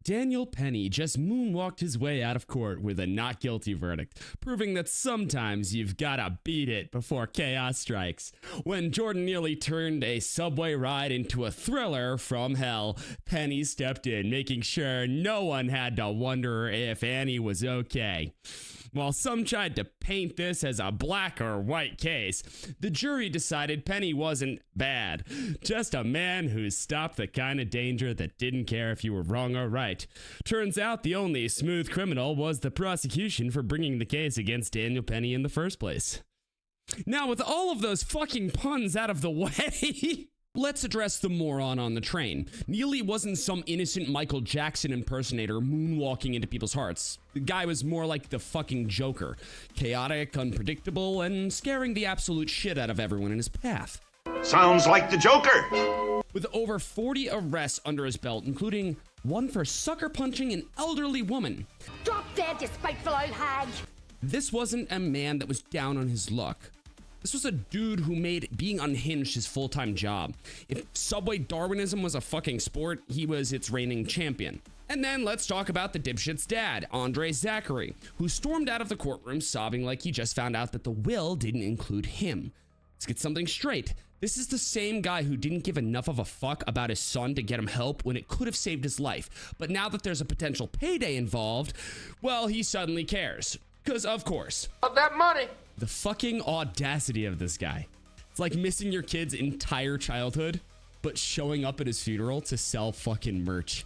Daniel Penny just moonwalked his way out of court with a not guilty verdict, proving that sometimes you've gotta beat it before chaos strikes. When Jordan Neely turned a subway ride into a thriller from hell, Penny stepped in, making sure no one had to wonder if Annie was okay. While some tried to paint this as a black or white case, the jury decided Penny wasn't bad, just a man who stopped the kind of danger that didn't care if you were wrong or right. Turns out the only smooth criminal was the prosecution for bringing the case against Daniel Penny in the first place. Now, with all of those fucking puns out of the way, let's address the moron on the train. Neely wasn't some innocent Michael Jackson impersonator moonwalking into people's hearts. The guy was more like the fucking Joker. Chaotic, unpredictable, and scaring the absolute shit out of everyone in his path. Sounds like the Joker! With over 40 arrests under his belt, including one for sucker punching an elderly woman. Drop dead, you spiteful old hag! This wasn't a man that was down on his luck. This was a dude who made being unhinged his full-time job. If subway Darwinism was a fucking sport, he was its reigning champion. And then let's talk about the dipshit's dad, Andre Zachary, who stormed out of the courtroom sobbing like he just found out that the will didn't include him. Let's get something straight. This is the same guy who didn't give enough of a fuck about his son to get him help when it could have saved his life. But now that there's a potential payday involved, well, he suddenly cares. 'Cause of course. Of that money. The fucking audacity of this guy. It's like missing your kid's entire childhood, but showing up at his funeral to sell fucking merch.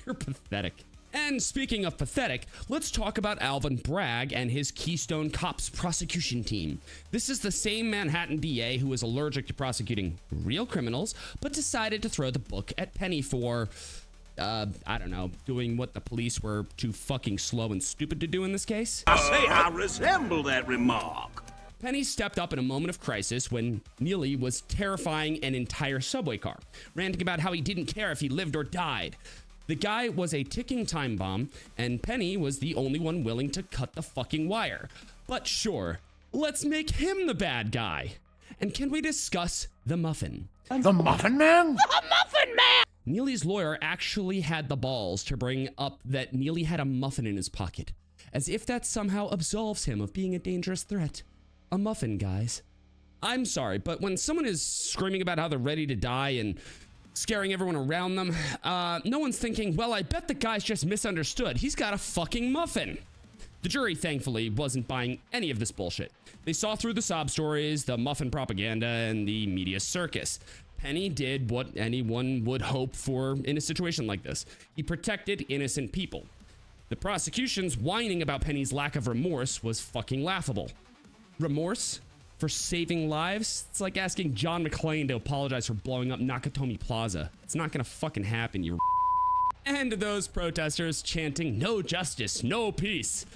You're pathetic. And speaking of pathetic, let's talk about Alvin Bragg and his Keystone Cops prosecution team. This is the same Manhattan DA who was allergic to prosecuting real criminals, but decided to throw the book at Penny for, I don't know, doing what the police were too fucking slow and stupid to do in this case. I say I resemble that remark. Penny stepped up in a moment of crisis when Neely was terrifying an entire subway car, ranting about how he didn't care if he lived or died. The guy was a ticking time bomb, and Penny was the only one willing to cut the fucking wire. But sure, let's make him the bad guy. And can we discuss the muffin? The Muffin Man? The Muffin Man! Neely's lawyer actually had the balls to bring up that Neely had a muffin in his pocket, as if that somehow absolves him of being a dangerous threat. A muffin, guys. I'm sorry, but when someone is screaming about how they're ready to die and scaring everyone around them, no one's thinking, well, I bet the guy's just misunderstood. He's got a fucking muffin. The jury, thankfully, wasn't buying any of this bullshit. They saw through the sob stories, the muffin propaganda, and the media circus. Penny did what anyone would hope for in a situation like this. He protected innocent people. The prosecution's whining about Penny's lack of remorse was fucking laughable. Remorse? For saving lives? It's like asking John McClane to apologize for blowing up Nakatomi Plaza. It's not gonna fucking happen, you. And those protesters chanting, "No justice, no peace."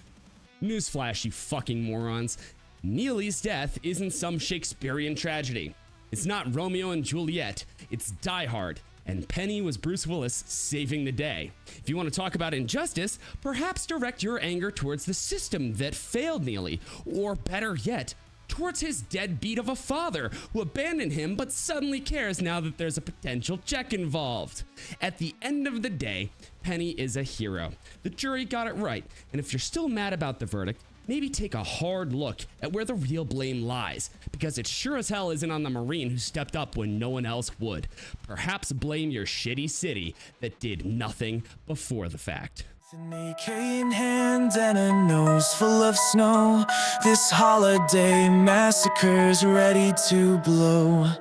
Newsflash, you fucking morons. Neely's death isn't some Shakespearean tragedy. It's not Romeo and Juliet, it's Die Hard. And Penny was Bruce Willis saving the day. If you want to talk about injustice, perhaps direct your anger towards the system that failed Neely. Or better yet, towards his deadbeat of a father who abandoned him but suddenly cares now that there's a potential check involved. At the end of the day, Penny is a hero. The jury got it right, and if you're still mad about the verdict, maybe take a hard look at where the real blame lies, because it sure as hell isn't on the Marine who stepped up when no one else would. Perhaps blame your shitty city that did nothing before the fact. An AK in hand and a nose full of snow. This holiday massacre's ready to blow.